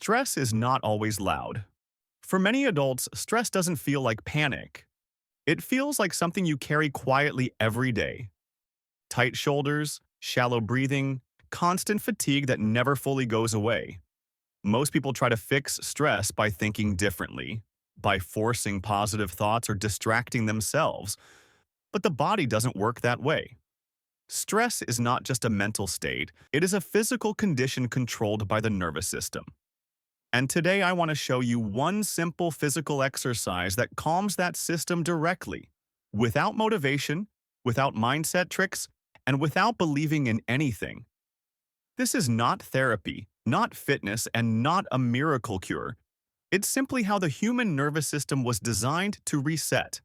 Stress is not always loud. For many adults, stress doesn't feel like panic. It feels like something you carry quietly every day. Tight shoulders, shallow breathing, constant fatigue that never fully goes away. Most people try to fix stress by thinking differently, by forcing positive thoughts or distracting themselves. But the body doesn't work that way. Stress is not just a mental state, it is a physical condition controlled by the nervous system. And today I want to show you one simple physical exercise that calms that system directly, without motivation, without mindset tricks, and without believing in anything. This is not therapy, not fitness, and not a miracle cure. It's simply how the human nervous system was designed to reset.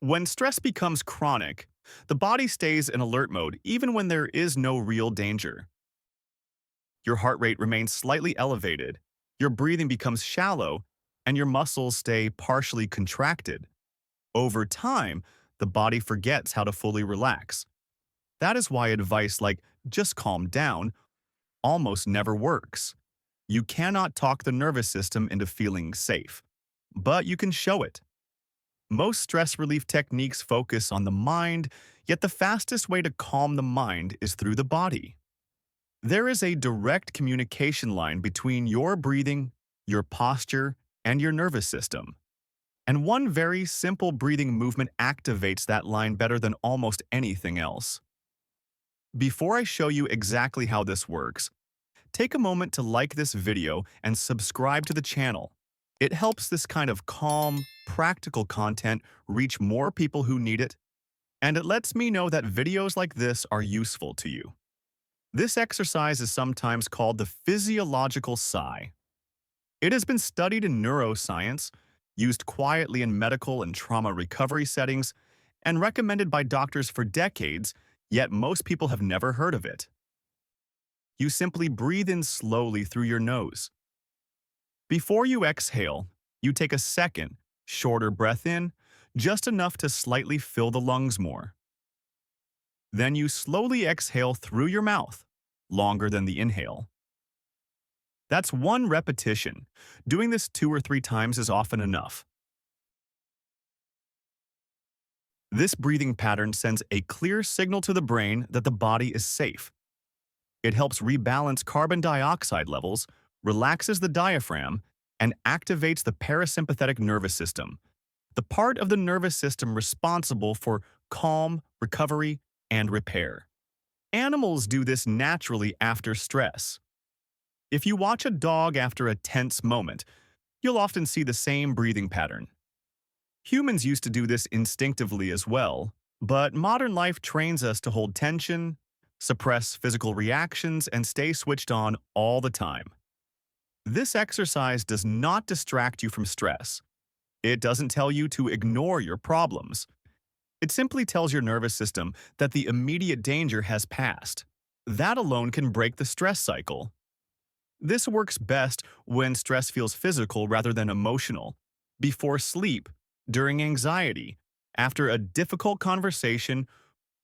When stress becomes chronic, the body stays in alert mode even when there is no real danger. Your heart rate remains slightly elevated, your breathing becomes shallow, and your muscles stay partially contracted. Over time, the body forgets how to fully relax. That is why advice like "just calm down" almost never works. You cannot talk the nervous system into feeling safe, but you can show it. Most stress relief techniques focus on the mind, yet the fastest way to calm the mind is through the body. There is a direct communication line between your breathing, your posture, and your nervous system. And one very simple breathing movement activates that line better than almost anything else. Before I show you exactly how this works, take a moment to like this video and subscribe to the channel. It helps this kind of calm, practical content reach more people who need it, and it lets me know that videos like this are useful to you. This exercise is sometimes called the physiological sigh. It has been studied in neuroscience, used quietly in medical and trauma recovery settings, and recommended by doctors for decades, yet most people have never heard of it. You simply breathe in slowly through your nose. Before you exhale, you take a second, shorter breath in, just enough to slightly fill the lungs more. Then you slowly exhale through your mouth, longer than the inhale. That's one repetition. Doing this 2 or 3 times is often enough. This breathing pattern sends a clear signal to the brain that the body is safe. It helps rebalance carbon dioxide levels, relaxes the diaphragm, and activates the parasympathetic nervous system, the part of the nervous system responsible for calm, recovery, and repair. Animals do this naturally after stress. If you watch a dog after a tense moment, you'll often see the same breathing pattern. Humans used to do this instinctively as well, but modern life trains us to hold tension, suppress physical reactions, and stay switched on all the time. This exercise does not distract you from stress. It doesn't tell you to ignore your problems. It simply tells your nervous system that the immediate danger has passed. That alone can break the stress cycle. This works best when stress feels physical rather than emotional, before sleep, during anxiety, after a difficult conversation,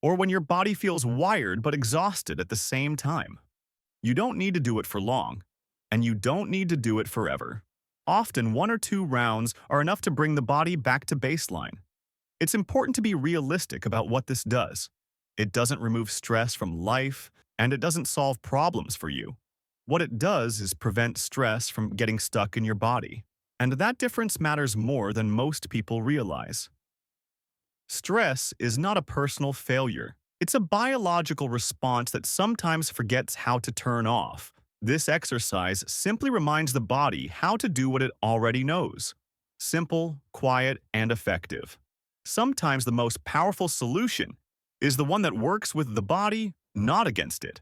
or when your body feels wired but exhausted at the same time. You don't need to do it for long, and you don't need to do it forever. Often 1 or 2 rounds are enough to bring the body back to baseline. It's important to be realistic about what this does. It doesn't remove stress from life, and it doesn't solve problems for you. What it does is prevent stress from getting stuck in your body. And that difference matters more than most people realize. Stress is not a personal failure. It's a biological response that sometimes forgets how to turn off. This exercise simply reminds the body how to do what it already knows. Simple, quiet, and effective. Sometimes the most powerful solution is the one that works with the body, not against it.